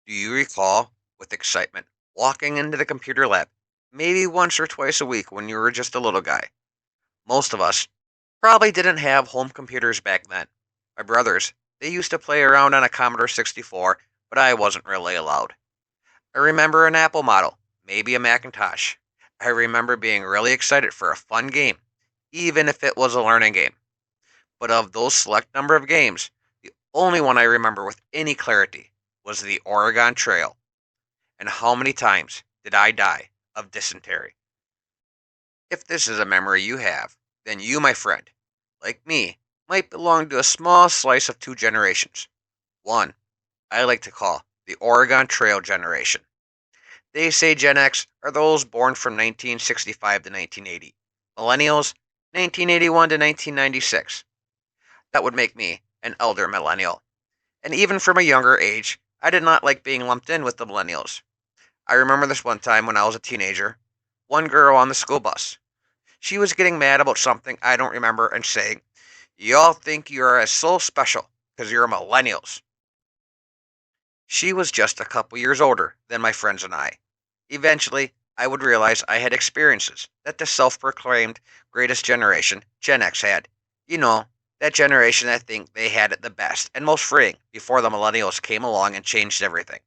Do you recall, with excitement, walking into the computer lab, maybe once or twice a week when you were just a little guy? Most of us probably didn't have home computers back then. My brothers, they used to play around on a Commodore 64, but I wasn't really allowed. I remember an Apple model, maybe a Macintosh. I remember being really excited for a fun game, even if it was a learning game. But of those select number of games, the only one I remember with any clarity was the Oregon Trail. And how many times did I die of dysentery? If this is a memory you have, then you, my friend, like me, might belong to a small slice of two generations. One, I like to call the Oregon Trail generation. They say Gen X are those born from 1965 to 1980. Millennials, 1981 to 1996. That would make me an elder millennial. And even from a younger age, I did not like being lumped in with the millennials. I remember this one time when I was a teenager. One girl on the school bus. She was getting mad about something I don't remember and saying, "Y'all think you're so special because you're millennials." She was just a couple years older than my friends and I. Eventually, I would realize I had experiences that the self proclaimed greatest generation, Gen X, had. You know, that generation that think they had it the best and most freeing before the millennials came along and changed everything.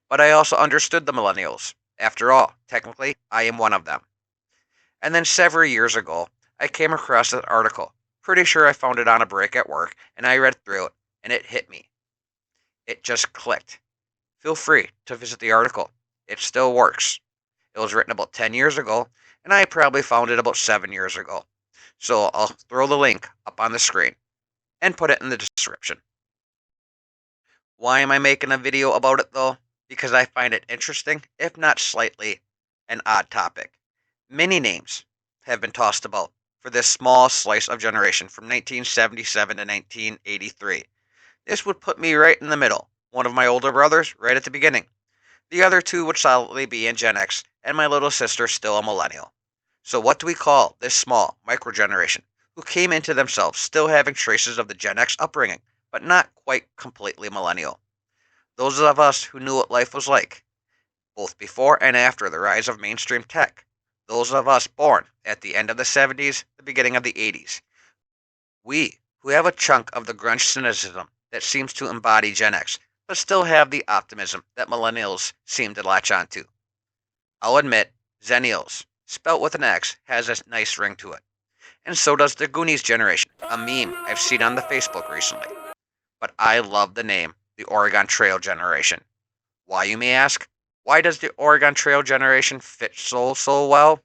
But I also understood the millennials. After all, technically, I am one of them. And then several years ago, I came across an article. Pretty sure I found it on a break at work, and I read through it, and it hit me. It just clicked. Feel free to visit the article. It still works. It was written about 10 years ago, and I probably found it about 7 years ago. So I'll throw the link up on the screen and put it in the description. Why am I making a video about it though? Because I find it interesting, if not slightly an odd topic. Many names have been tossed about for this small slice of generation from 1977 to 1983. This would put me right in the middle, one of my older brothers right at the beginning. The other two would solidly be in Gen X, and my little sister still a millennial. So what do we call this small microgeneration who came into themselves still having traces of the Gen X upbringing, but not quite completely millennial? Those of us who knew what life was like, both before and after the rise of mainstream tech. Those of us born at the end of the 70s, the beginning of the 80s. We, who have a chunk of the grunge cynicism that seems to embody Gen X, but still have the optimism that millennials seem to latch onto. I'll admit, Xennials, spelt with an X, has a nice ring to it. And so does the Goonies Generation, a meme I've seen on the Facebook recently. But I love the name, the Oregon Trail Generation. Why, you may ask? Why does the Oregon Trail Generation fit so well?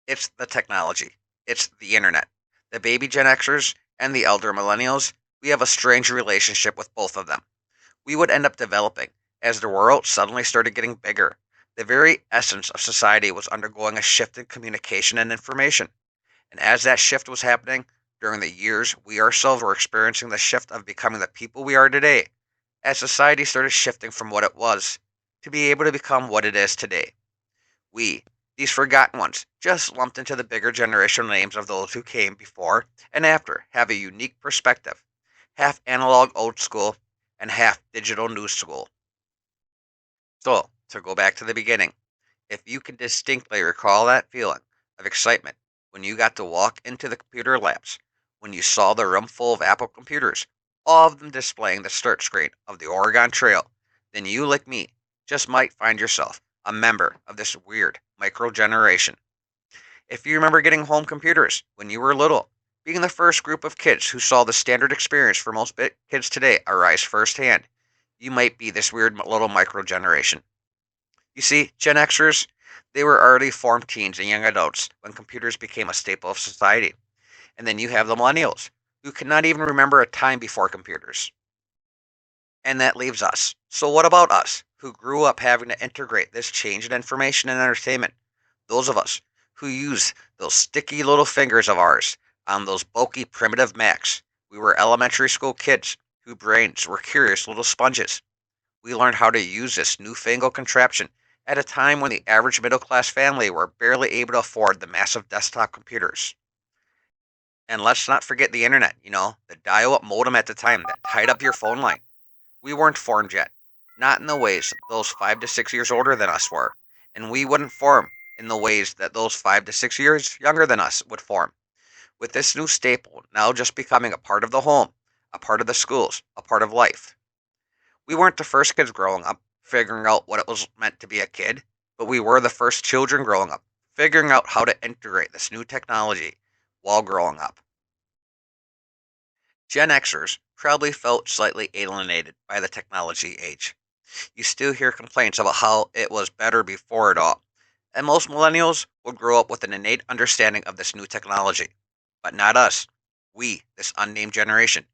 It's the technology. It's the internet. The baby Gen Xers and the elder millennials, we have a strange relationship with both of them. We would end up developing as the world suddenly started getting bigger. The very essence of society was undergoing a shift in communication and information. And as that shift was happening, during the years we ourselves were experiencing the shift of becoming the people we are today, as society started shifting from what it was to be able to become what it is today. We, these forgotten ones, just lumped into the bigger generational names of those who came before and after, have a unique perspective, half analog old school and half digital new school. So, to go back to the beginning, if you can distinctly recall that feeling of excitement when you got to walk into the computer labs, when you saw the room full of Apple computers, all of them displaying the start screen of the Oregon Trail, then you, like me, just might find yourself a member of this weird micro generation. If you remember getting home computers when you were little, being the first group of kids who saw the standard experience for most kids today arise firsthand, you might be this weird little micro generation. You see, Gen Xers, they were already formed teens and young adults when computers became a staple of society. And then you have the millennials, who cannot even remember a time before computers. And that leaves us. So what about us, who grew up having to integrate this change in information and entertainment? Those of us who use those sticky little fingers of ours on those bulky primitive Macs. We were elementary school kids whose brains were curious little sponges. We learned how to use this newfangled contraption at a time when the average middle class family were barely able to afford the massive desktop computers. And let's not forget the internet, the dial up modem at the time that tied up your phone line. We weren't formed yet. not in the ways those 5 to 6 years older than us were, and we wouldn't form in the ways that those 5 to 6 years younger than us would form. With this new staple now just becoming a part of the home, a part of the schools, a part of life. We weren't the first kids growing up figuring out what it was meant to be a kid, but we were the first children growing up figuring out how to integrate this new technology while growing up. Gen Xers probably felt slightly alienated by the technology age. You still hear complaints about how it was better before it all, and most millennials will grow up with an innate understanding of this new technology. But not us. We, this unnamed generation.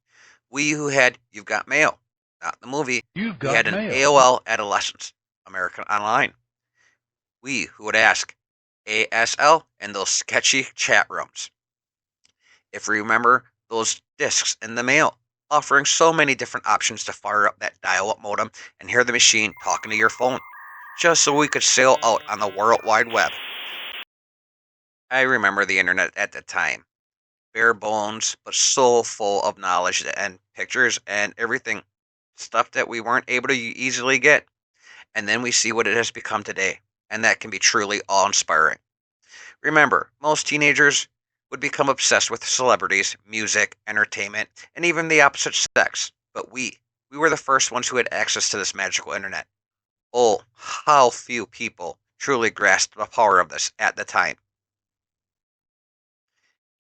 We who had You've Got Mail, not the movie. You've We got had an mail. AOL adolescence, American Online. We who would ask ASL in those sketchy chat rooms. If you remember those discs in the mail, offering so many different options to fire up that dial up modem and hear the machine talking to your phone, just so we could sail out on the World Wide Web. I remember the internet at the time. Bare bones, but so full of knowledge and pictures and everything. Stuff that we weren't able to easily get. And then we see what it has become today. And that can be truly awe inspiring. Remember, most teenagers would become obsessed with celebrities, music, entertainment, and even the opposite sex. But we were the first ones who had access to this magical internet. Oh, how few people truly grasped the power of this at the time.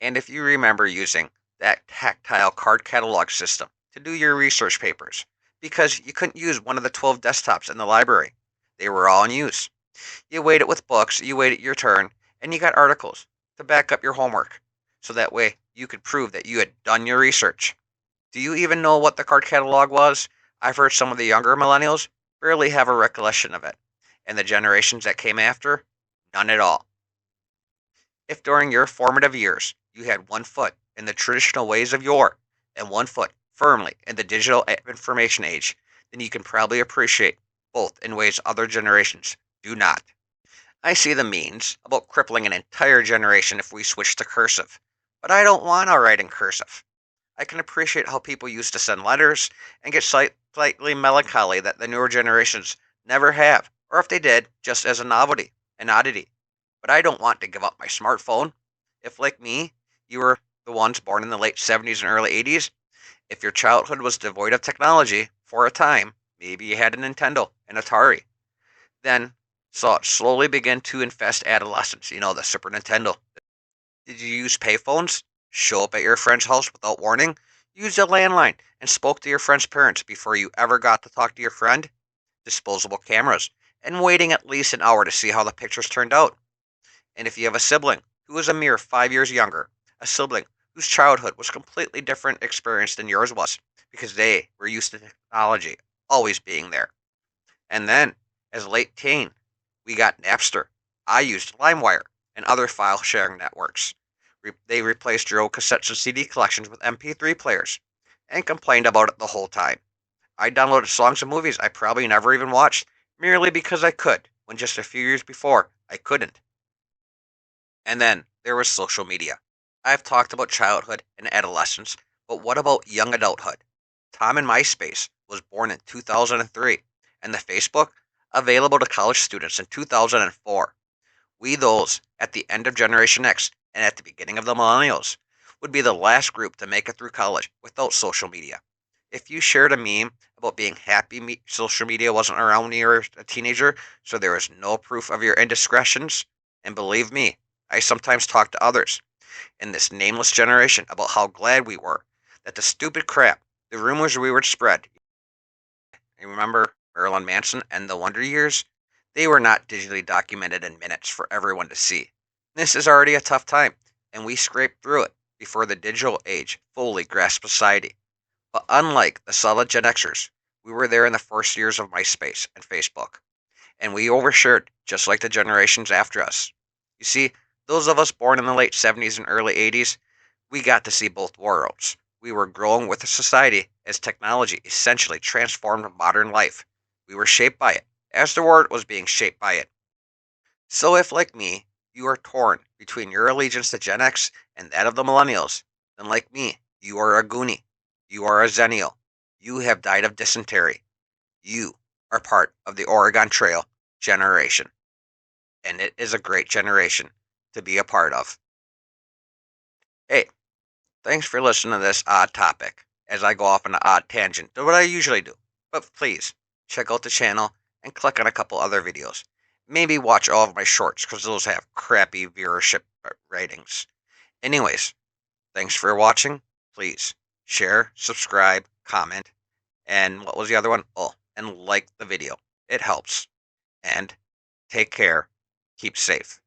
And if you remember using that tactile card catalog system to do your research papers, because you couldn't use one of the 12 desktops in the library, they were all in use. You waited with books, you waited your turn, and you got articles to back up your homework, so that way you could prove that you had done your research. Do you even know what the card catalog was? I've heard some of the younger millennials barely have a recollection of it, and the generations that came after, none at all. If during your formative years you had one foot in the traditional ways of yore and one foot firmly in the digital information age, then you can probably appreciate both in ways other generations do not. I see the means about crippling an entire generation if we switch to cursive, but I don't want to write in cursive. I can appreciate how people used to send letters and get slightly melancholy that the newer generations never have, or if they did, just as a novelty, an oddity. But I don't want to give up my smartphone. If, like me, you were the ones born in the late 70s and early 80s, if your childhood was devoid of technology for a time, maybe you had a Nintendo, an Atari, then saw it slowly begin to infest adolescence, the Super Nintendo. Did you use payphones? Show up at your friend's house without warning? Use a landline and spoke to your friend's parents before you ever got to talk to your friend? Disposable cameras, and waiting at least an hour to see how the pictures turned out. And if you have a sibling who is a mere 5 years younger, a sibling whose childhood was completely different experience than yours was, because they were used to technology always being there. And then, as a late teen, we got Napster. I used LimeWire and other file sharing networks. They replaced your old cassettes and CD collections with MP3 players and complained about it the whole time. I downloaded songs and movies I probably never even watched merely because I could, when just a few years before I couldn't. And then there was social media. I've talked about childhood and adolescence, but what about young adulthood? Tom in MySpace was born in 2003, and the Facebook available to college students in 2004. We those at the end of Generation X and at the beginning of the Millennials would be the last group to make it through college without social media. If you shared a meme about being happy social media wasn't around when you were a teenager, so there was no proof of your indiscretions, and believe me, I sometimes talk to others in this nameless generation about how glad we were that the stupid crap, the rumors we would spread. You remember Marilyn Manson and the Wonder Years? They were not digitally documented in minutes for everyone to see. This is already a tough time, and we scraped through it before the digital age fully grasped society. But unlike the solid Gen Xers, we were there in the first years of MySpace and Facebook, and we overshared just like the generations after us. You see, those of us born in the late 70s and early 80s, we got to see both worlds. We were growing with a society as technology essentially transformed modern life. We were shaped by it, as the world was being shaped by it. So if, like me, you are torn between your allegiance to Gen X and that of the Millennials, then like me, you are a Goonie. You are a Xennial. You have died of dysentery. You are part of the Oregon Trail generation, and it is a great generation to be a part of. Hey, thanks for listening to this odd topic as I go off on an odd tangent to what I usually do. But please, check out the channel and click on a couple other videos. Maybe watch all of my shorts because those have crappy viewership ratings. Anyways, thanks for watching. Please share, subscribe, comment, and what was the other one? Oh, and like the video. It helps. And take care. Keep safe.